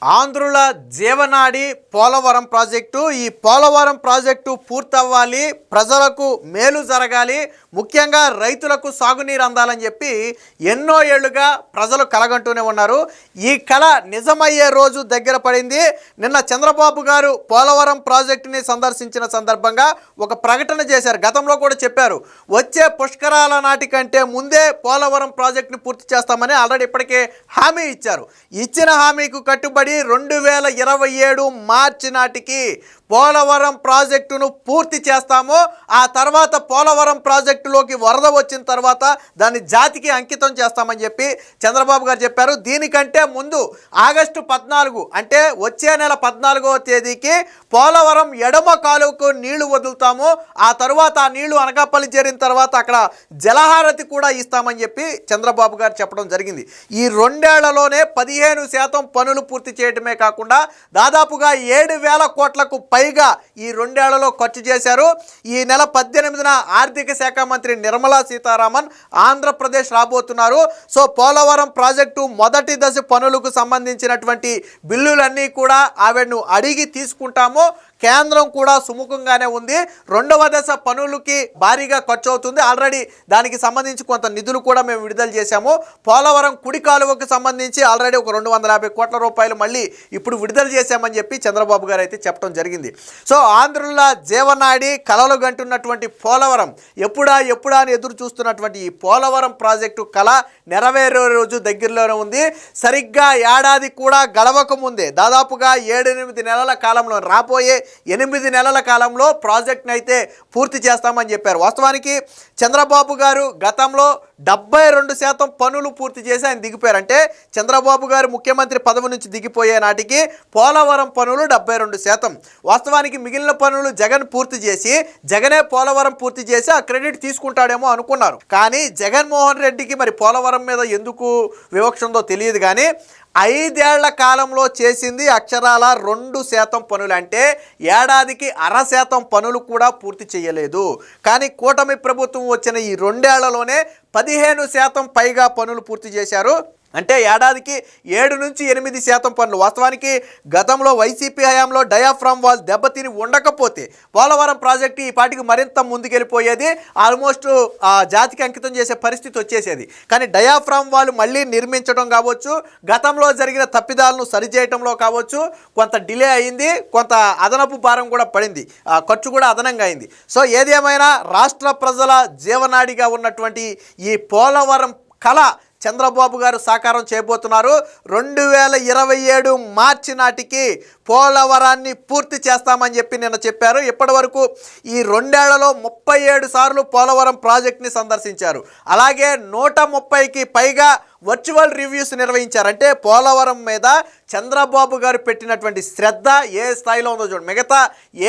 ఆంధ్రుల జీవనాడి పోలవరం ప్రాజెక్టు. ఈ పోలవరం ప్రాజెక్టు పూర్తవ్వాలి, ప్రజలకు మేలు జరగాలి, ముఖ్యంగా రైతులకు సాగునీరు అందాలని చెప్పి ఎన్నో ఏళ్లుగా ప్రజలు కలగంటూనే ఉన్నారు. ఈ కళ నిజమయ్యే రోజు దగ్గర పడింది. నిన్న చంద్రబాబు గారు పోలవరం ప్రాజెక్టుని సందర్శించిన సందర్భంగా ఒక ప్రకటన చేశారు. గతంలో కూడా చెప్పారు, వచ్చే పుష్కరాల నాటికంటే ముందే పోలవరం ప్రాజెక్టుని పూర్తి చేస్తామని ఆల్రెడీ ఇప్పటికే హామీ ఇచ్చారు. ఇచ్చిన హామీకు కట్టుబడి 2027 మార్చి నాటికి పోలవరం ప్రాజెక్టును పూర్తి చేస్తాము. ఆ తర్వాత పోలవరం ప్రాజెక్టులోకి వరద వచ్చిన తర్వాత దాన్ని జాతికి అంకితం చేస్తామని చెప్పి చంద్రబాబు గారు చెప్పారు. దీనికంటే ముందు ఆగస్టు 14 అంటే వచ్చే నెల 14వ తేదీకి పోలవరం ఎడమ కాలువకు నీళ్లు వదులుతాము. ఆ తర్వాత ఆ నీళ్లు అనకాపల్లి చేరిన తర్వాత అక్కడ జలహారతి కూడా ఇస్తామని చెప్పి చంద్రబాబు గారు చెప్పడం జరిగింది. ఈ 2 ఏళ్లలోనే 15% పనులు పూర్తి చేయడమే కాకుండా దాదాపుగా 7,000 కోట్లకు పైగా ఈ 2 ఏళ్లలో ఖర్చు చేశారు. ఈ నెల 18న ఆర్థిక శాఖ మంత్రి నిర్మలా సీతారామన్ ఆంధ్రప్రదేశ్ రాబోతున్నారు. సో పోలవరం ప్రాజెక్టు మొదటి దశ పనులకు సంబంధించినటువంటి బిల్లులన్నీ కూడా ఆవిడను అడిగి తీసుకుంటాము. కేంద్రం కూడా సుముఖంగానే ఉంది. 2వ దశ పనులకి భారీగా ఖర్చు అవుతుంది. ఆల్రెడీ దానికి సంబంధించి కొంత నిధులు కూడా మేము విడుదల చేశాము. పోలవరం కుడి కాలువకు సంబంధించి ఆల్రెడీ ఒక 250 కోట్ల రూపాయలు మళ్ళీ ఇప్పుడు విడుదల చేశామని చెప్పి చంద్రబాబు గారు అయితే చెప్పడం జరిగింది. సో ఆంధ్రుల జీవనాడి కలలు గంటున్నటువంటి పోలవరం ఎప్పుడా అని ఎదురు చూస్తున్నటువంటి ఈ పోలవరం ప్రాజెక్టు కళ నెరవేరే రోజు దగ్గరలోనే ఉంది. సరిగ్గా ఏడాది కూడా గడవక ముందే దాదాపుగా 7-8 నెలల కాలంలో, రాబోయే 8 నెలల కాలంలో ప్రాజెక్ట్ని అయితే పూర్తి చేస్తామని చెప్పారు. వాస్తవానికి చంద్రబాబు గారు గతంలో 72% పనులు పూర్తి చేసి ఆయన దిగిపోయారు. అంటే చంద్రబాబు గారు ముఖ్యమంత్రి పదవి నుంచి దిగిపోయే నాటికి పోలవరం పనులు 72%. వాస్తవానికి మిగిలిన పనులు జగన్ పూర్తి చేసి, జగనే పోలవరం పూర్తి చేసి ఆ క్రెడిట్ తీసుకుంటాడేమో అనుకున్నారు. కానీ జగన్మోహన్ రెడ్డికి మరి పోలవరం మీద ఎందుకు వివక్ష ఉందో తెలియదు. కానీ 5 ఏళ్ల కాలంలో చేసింది అక్షరాల 2% పనులు. అంటే ఏడాదికి 0.5% పనులు కూడా పూర్తి చేయలేదు. కానీ కూటమి ప్రభుత్వం వచ్చిన ఈ 2 ఏళ్లలోనే 15% పైగా పనులు పూర్తి చేశారు. అంటే ఏడాదికి 7-8% పనులు. వాస్తవానికి గతంలో వైసీపీ హయాంలో డయాఫ్రామ్ వాల్ దెబ్బతిని ఉండకపోతే పోలవరం ప్రాజెక్టు ఈ పాటికి మరింత ముందుకెళ్ళిపోయేది. ఆల్మోస్ట్ జాతికి అంకితం చేసే పరిస్థితి వచ్చేసేది. కానీ డయాఫ్రామ్ వాల్ మళ్ళీ నిర్మించడం కావచ్చు, గతంలో జరిగిన తప్పిదాలను సరిచేయటంలో కావచ్చు, కొంత డిలే అయింది, కొంత అదనపు భారం కూడా పడింది, ఖర్చు కూడా అదనంగా అయింది. సో ఏదేమైనా రాష్ట్ర ప్రజల జీవనాడిగా ఉన్నటువంటి ఈ పోలవరం కళ చంద్రబాబు గారు సాకారం చేయబోతున్నారు. 2027 మార్చి నాటికి పోలవరాన్ని పూర్తి చేస్తామని చెప్పి నిన్న చెప్పారు. ఇప్పటి వరకు ఈ 2 ఏళ్లలో 37 సార్లు పోలవరం ప్రాజెక్ట్ని సందర్శించారు. అలాగే 130కి పైగా వర్చువల్ రివ్యూస్ నిర్వహించారు. అంటే పోలవరం మీద చంద్రబాబు గారు పెట్టినటువంటి శ్రద్ధ ఏ స్థాయిలో ఉందో చూడండి. మిగతా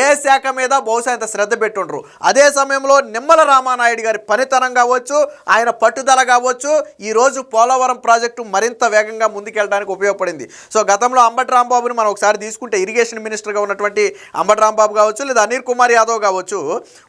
ఏ శాఖ మీద బహుశా ఇంత శ్రద్ధ పెట్టుండ్రు. అదే సమయంలో నిమ్మల రామానాయుడు గారి పనితనం కావచ్చు, ఆయన పట్టుదల కావచ్చు, ఈరోజు పోలవరం ప్రాజెక్టు మరింత వేగంగా ముందుకెళ్ళడానికి ఉపయోగపడింది. సో గతంలో అంబటి రాంబాబుని మనం ఒకసారి తీసుకుంటే, ఇరిగేషన్ మినిస్టర్గా ఉన్నటువంటి అంబటి రాంబాబు కావచ్చు, లేదా అనిల్ కుమార్ యాదవ్ కావచ్చు,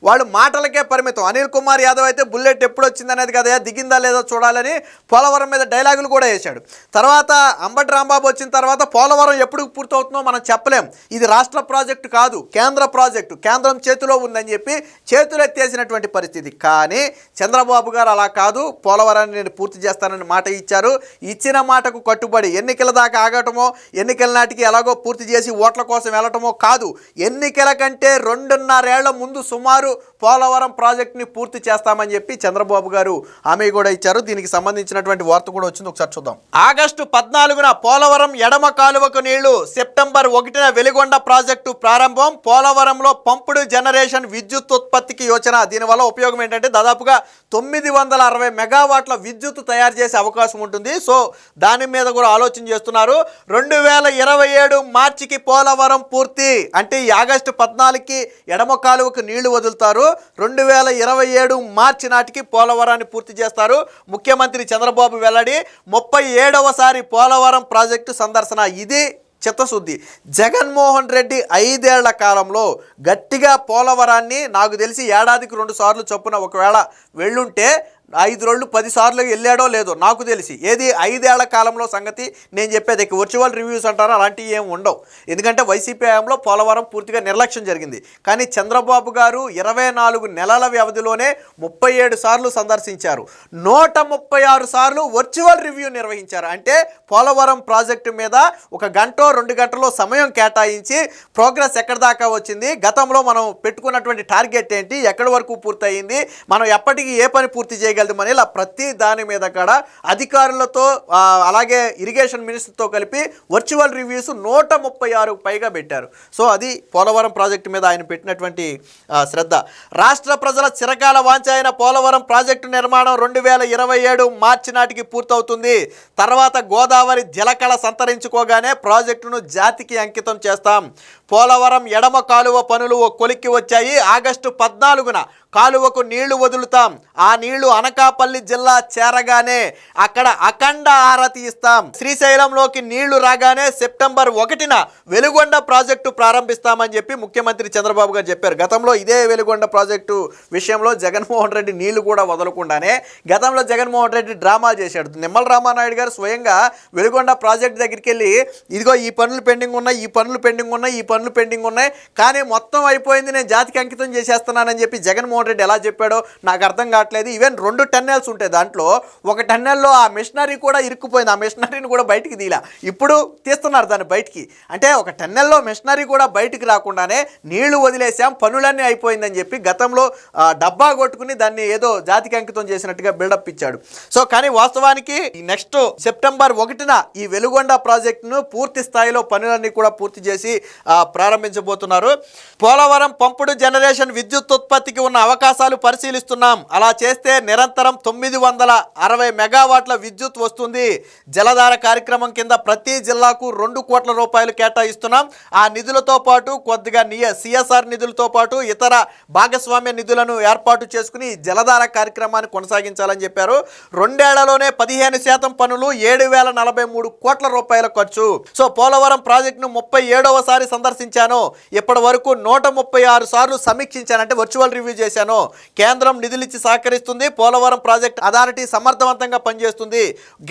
వాళ్ళు మాటలకే పరిమితం. అనిల్ కుమార్ యాదవ్ అయితే బుల్లెట్ ఎప్పుడు వచ్చిందనేది కదా, దిగిందా లేదా చూడాలని పోలవరం మీద డైలాగులు కూడా వేశాడు. తర్వాత అంబటి రాంబాబు వచ్చిన తర్వాత పోలవరం ఎప్పుడు పూర్తవుతుందో మనం చెప్పలేం. ఇది రాష్ట్ర ప్రాజెక్టు కాదు, కేంద్ర ప్రాజెక్టు, కేంద్రం చేతిలో ఉందని చెప్పి చేతులెత్తేసినటువంటి పరిస్థితి. కానీ చంద్రబాబు గారు అలా కాదు, పోలవరాన్ని నేను పూర్తి చేస్తానని మాట ఇచ్చారు. ఇచ్చిన మాటకు కట్టుబడి ఎన్నికల దాకా ఆగటమో, ఎన్నికల నాటికి ఎలాగో పూర్తి చేసి ఓట్ల కోసం వెళ్ళటమో కాదు, ఎన్నికల కంటే 2.5 ఏళ్ల ముందు సుమారు పోలవరం ప్రాజెక్టుని పూర్తి చేస్తామని చెప్పి చంద్రబాబు గారు హామీ కూడా ఇచ్చారు. దీనికి సంబంధించినటువంటి వార్త కూడా వచ్చింది, ఒకసారి చూద్దాం. ఆగస్టు 14న పోలవరం ఎడమ కాలువకు నీళ్లు, సెప్టెంబర్ 1న వెలిగొండ ప్రాజెక్టు ప్రారంభం. పోలవరంలో పంపుడు జనరేషన్ విద్యుత్ ఉత్పత్తికి యోచన. దీనివల్ల ఉపయోగం ఏంటంటే దాదాపుగా 960 మెగావాట్ల విద్యుత్ తయారు చేసే అవకాశం ఉంటుంది. సో దాని మీద కూడా ఆలోచన చేస్తున్నారు. 2027 మార్చికి పోలవరం పూర్తి. అంటే ఈ ఆగస్టు 14కి ఎడమ కాలువకు నీళ్లు వదులుతారు. 2027 మార్చి నాటికి పోలవరాన్ని పూర్తి చేస్తారు. ముఖ్యమంత్రి చంద్రబాబు వెల్లడి. 37వసారి పోలవరం ప్రాజెక్టు సందర్శన. ఇది చిత్తశుద్ధి. జగన్మోహన్ రెడ్డి 5 ఏళ్ల కాలంలో గట్టిగా పోలవరాన్ని నాకు తెలిసి ఏడాదికి 2 సార్లు చొప్పున ఒకవేళ వెళ్ళుంటే 5 రోజులు 10 సార్లు వెళ్ళాడో లేదో నాకు తెలిసి. ఏది 5 ఏళ్ల కాలంలో సంగతి నేను చెప్పేది. వర్చువల్ రివ్యూస్ అంటారో అలాంటివి ఏమి ఉండవు. ఎందుకంటే వైసీపీ హయాంలో పోలవరం పూర్తిగా నిర్లక్ష్యం జరిగింది. కానీ చంద్రబాబు గారు 24 నెలల వ్యవధిలోనే 37 సార్లు సందర్శించారు, 136 సార్లు వర్చువల్ రివ్యూ నిర్వహించారు. అంటే పోలవరం ప్రాజెక్టు మీద 1 గంట 2 గంటలో సమయం కేటాయించి ప్రోగ్రెస్ ఎక్కడి దాకా వచ్చింది, గతంలో మనం పెట్టుకున్నటువంటి టార్గెట్ ఏంటి, ఎక్కడి వరకు పూర్తయింది, మనం ఎప్పటికీ ఏ పని పూర్తి చేయగలమని ఇలా ప్రతి దాని మీద కూడా అధికారులతో అలాగే ఇరిగేషన్ మినిస్టర్తో కలిపి వర్చువల్ రివ్యూస్ 136 పైగా పెట్టారు. సో అది పోలవరం ప్రాజెక్టు మీద ఆయన పెట్టినటువంటి శ్రద్ధ. రాష్ట్ర ప్రజల చిరకాల వాంఛ అయిన పోలవరం ప్రాజెక్టు నిర్మాణం 2027 మార్చి నాటికి పూర్తవుతుంది. తర్వాత గోదావరి జలకళ సంతరించుకోగానే ప్రాజెక్టును జాతికి అంకితం చేస్తాం. పోలవరం ఎడమ కాలువ పనులు కొలిక్కి వచ్చాయి. ఆగస్టు 14న కాలువకు నీళ్లు వదులుతాం. ఆ నీళ్లు అనకాపల్లి జిల్లా చేరగానే అక్కడ అఖండ హారతి ఇస్తాం. శ్రీశైలంలోకి నీళ్లు రాగానే సెప్టెంబర్ 1న వెలుగొండ ప్రాజెక్టు ప్రారంభిస్తామని చెప్పి ముఖ్యమంత్రి చంద్రబాబు గారు చెప్పారు. గతంలో ఇదే వెలుగొండ ప్రాజెక్టు విషయంలో జగన్మోహన్ రెడ్డి నీళ్లు కూడా వదలకుండానే గతంలో జగన్మోహన్ రెడ్డి డ్రామాలు చేశాడు. నిమ్మల రామానాయుడు గారు స్వయంగా వెలుగొండ ప్రాజెక్టు దగ్గరికి వెళ్ళి ఇదిగో ఈ పనులు పెండింగ్ ఉన్నాయి, ఈ పనులు పెండింగ్ ఉన్నాయి, ఈ పనులు పెండింగ్ ఉన్నాయి, కానీ మొత్తం అయిపోయింది, నేను జాతికి అంకితం చేసేస్తున్నానని చెప్పి జగన్మోహన్ రెడ్డి ఎలా చెప్పాడో నాకు అర్థం కావట్లేదు. ఈవెన్ 2 టన్నెల్స్ ఉంటాయి, దాంట్లో ఒక టన్నెల్లో ఆ మిషనరీ కూడా ఇరుక్కుపోయింది. ఆ మిషనరీని కూడా బయటికి తీలా, ఇప్పుడు తీస్తున్నారు దాన్ని బయటికి. అంటే ఒక టన్నెల్లో మిషనరీ కూడా బయటికి రాకుండానే నీళ్లు వదిలేసాం, పనులన్నీ అయిపోయిందని చెప్పి గతంలో డబ్బా కొట్టుకుని దాన్ని ఏదో జాతికి అంకితం చేసినట్టుగా బిల్డప్ ఇచ్చాడు. సో కానీ వాస్తవానికి నెక్స్ట్ సెప్టెంబర్ 1న ఈ వెలుగొండ ప్రాజెక్టును పూర్తి స్థాయిలో పనులన్నీ కూడా పూర్తి చేసి ప్రారంభించబోతున్నారు. పోలవరం పంపుడు జనరేషన్ విద్యుత్ ఉత్పత్తికి ఉన్న అవకాశాలు పరిశీలిస్తున్నాం. అలా చేస్తే నిరంతరం 960 మెగావాట్ల విద్యుత్ వస్తుంది. జలధార కార్యక్రమం కింద ప్రతి జిల్లాకు 2 కోట్ల రూపాయలు కేటాయిస్తున్నాం. ఆ నిధులతో పాటు కొద్దిగా సిఎస్ఆర్ నిధులతో పాటు ఇతర భాగస్వామ్య నిధులను ఏర్పాటు చేసుకుని జలధార కార్యక్రమాన్ని కొనసాగించాలని చెప్పారు. 2 ఏళ్లలోనే 15% పనులు, 7,043 కోట్ల రూపాయల ఖర్చు. సో పోలవరం ప్రాజెక్టును 37వసారి సందర్శించాను. ఇప్పటి వరకు 136 సార్లు సమీక్షించాను, అంటే వర్చువల్ రివ్యూ చేశాను. కేంద్రం నిధులిచ్చి సహకరిస్తుంది. పోలవరం ప్రాజెక్ట్ అథారిటీ సమర్థవంతంగా పనిచేస్తుంది.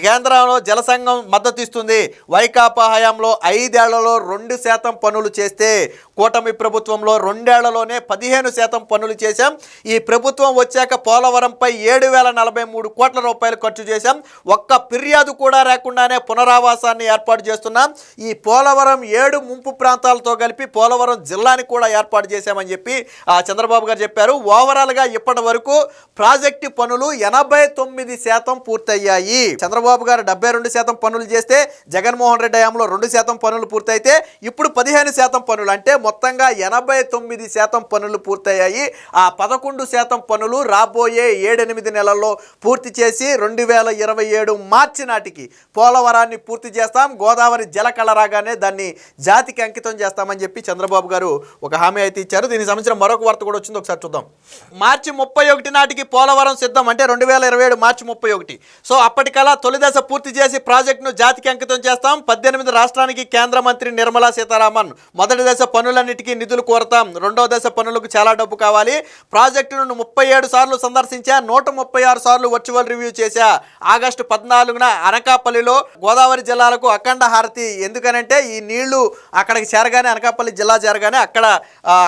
కేంద్రంలో జలసంఘం మద్దతు ఇస్తుంది. వైకాపా హయాంలో 5 ఏళ్లలో 2% పనులు చేస్తే కూటమి ప్రభుత్వంలో 2 ఏళ్లలోనే 15% పనులు చేశాం. ఈ ప్రభుత్వం వచ్చాక పోలవరంపై 7,043 కోట్ల రూపాయలు ఖర్చు చేశాం. ఒక్క ఫిర్యాదు కూడా లేకుండానే పునరావాసాన్ని ఏర్పాటు చేస్తున్నాం. ఈ పోలవరం 7 ముంపు ప్రాంతాలతో కలిపి పోలవరం జిల్లాని కూడా ఏర్పాటు చేశామని చెప్పి చంద్రబాబు గారు చెప్పారు. ఓవరాల్గా ఇప్పటి వరకు ప్రాజెక్టు పనులు 89% పూర్తయ్యాయి. చంద్రబాబు గారు 72% పనులు చేస్తే జగన్మోహన్ రెడ్డి హయాంలో 2% పనులు పూర్తయితే ఇప్పుడు 15% పనులు, అంటే మొత్తంగా 89% పనులు పూర్తయ్యాయి. ఆ 11% పనులు రాబోయే 7-8 నెలల్లో పూర్తి చేసి 2027 మార్చి నాటికి పోలవరాన్ని పూర్తి చేస్తాం. గోదావరి జలకళ రాగానే దాన్ని జాతికి అంకితం చేస్తామని చెప్పి చంద్రబాబు గారు ఒక హామీ అయితే ఇచ్చారు. దీనికి సంబంధించిన మరొక వార్త కూడా వచ్చింది, ఒకసారి చూద్దాం. మార్చి 31 నాటికి పోలవరం సిద్ధం, అంటే 2027 మార్చి 31. సో అప్పటికల్లా తొలి దశ పూర్తి చేసి ప్రాజెక్టును జాతికి అంకితం చేస్తాం. 18 రాష్ట్రానికి కేంద్ర మంత్రి నిర్మలా సీతారామన్. మొదటి దశ పనులన్నిటికీ నిధులు కోరతాం. రెండో దశ పనులకు చాలా డబ్బు కావాలి. ప్రాజెక్టును 37 సార్లు సందర్శించా, 136 సార్లు వర్చువల్ రివ్యూ చేశా. ఆగస్టు 14న అనకాపల్లిలో గోదావరి జిల్లాలకు అఖండ హారతి. ఎందుకనంటే ఈ నీళ్లు అక్కడికి చేరగానే, అనకాపల్లి జిల్లా చేరగానే అక్కడ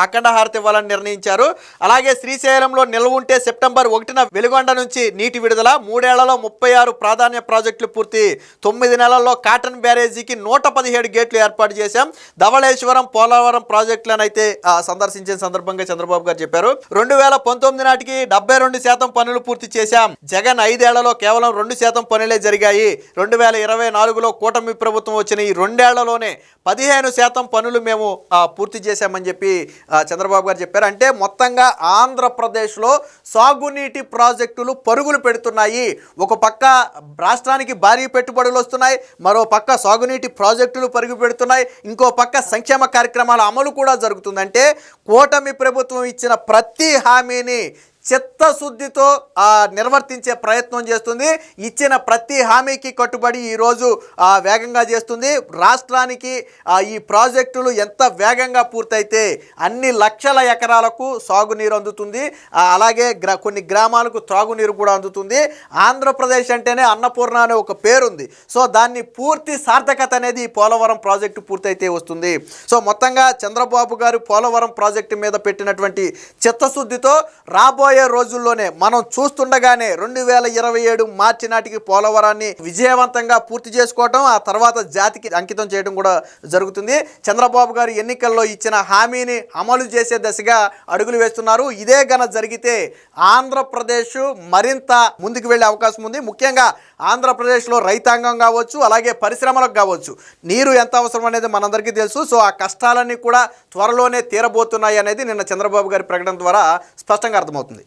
అఖండ హారతి ఇవ్వాలని నిర్ణయించారు. అలాగే శ్రీశైలంలో నిల్వ ఉంటే సెప్టెంబర్ 1న వెలుగొండ నుంచి నీటి విడుదల. 3 ఏళ్లలో 36 ప్రాధాన్య ప్రాజెక్టులు పూర్తి. 9 నెలల్లో కాటన్ బ్యారేజీకి 117 గేట్లు ఏర్పాటు చేశాం. ధవళేశ్వరం, పోలవరం ప్రాజెక్టులను అయితే సందర్శించిన సందర్భంగా చంద్రబాబు గారు చెప్పారు. 2019 నాటికి 72% పనులు పూర్తి చేశాం. జగన్ 5 ఏళ్లలో కేవలం 2% పనులే జరిగాయి. 2024లో కూటమి ప్రభుత్వం వచ్చిన ఈ 2 ఏళ్లలోనే 15% పనులు మేము పూర్తి చేశామని చెప్పి చంద్రబాబు గారు చెప్పారు. అంటే మొత్తంగా ఆంధ్రప్రదేశ్లో సాగునీటి ప్రాజెక్టులు పరుగులు పెడుతున్నాయి. ఒక పక్క రాష్ట్రానికి భారీ పెట్టుబడులు వస్తున్నాయి, మరో పక్క సాగునీటి ప్రాజెక్టులు పరుగు పెడుతున్నాయి, ఇంకో పక్క సంక్షేమ కార్యక్రమాల అమలు కూడా జరుగుతుందంటే కూటమి ప్రభుత్వం ఇచ్చిన ప్రతి హామీని చిత్తశుద్ధితో నిర్వర్తించే ప్రయత్నం చేస్తుంది. ఇచ్చిన ప్రతి హామీకి కట్టుబడి ఈరోజు వేగంగా చేస్తుంది. రాష్ట్రానికి ఈ ప్రాజెక్టులు ఎంత వేగంగా పూర్తయితే అన్ని లక్షల ఎకరాలకు సాగునీరు అందుతుంది, అలాగే కొన్ని గ్రామాలకు త్రాగునీరు కూడా అందుతుంది. ఆంధ్రప్రదేశ్ అంటేనే అన్నపూర్ణ అనే ఒక పేరుంది. సో దాన్ని పూర్తి సార్థకత అనేది ఈ పోలవరం ప్రాజెక్టు పూర్తయితే వస్తుంది. సో మొత్తంగా చంద్రబాబు గారు పోలవరం ప్రాజెక్టు మీద పెట్టినటువంటి చిత్తశుద్ధితో రాబోయే రోజుల్లోనే మనం చూస్తుండగానే 2027 మార్చి నాటికి పోలవరాన్ని విజయవంతంగా పూర్తి చేసుకోవడం, ఆ తర్వాత జాతికి అంకితం చేయడం కూడా జరుగుతుంది. చంద్రబాబు గారు ఎన్నికల్లో ఇచ్చిన హామీని అమలు చేసే దశగా అడుగులు వేస్తున్నారు. ఇదే గన జరిగితే ఆంధ్రప్రదేశ్ మరింత ముందుకు వెళ్ళే అవకాశం ఉంది. ముఖ్యంగా ఆంధ్రప్రదేశ్లో రైతాంగం కావచ్చు, అలాగే పరిశ్రమలకు కావచ్చు, నీరు ఎంత అవసరం అనేది మనందరికీ తెలుసు. సో ఆ కష్టాలన్నీ కూడా త్వరలోనే తీరబోతున్నాయి అనేది నిన్న చంద్రబాబు గారి ప్రకటన ద్వారా స్పష్టంగా అర్థమవుతుంది.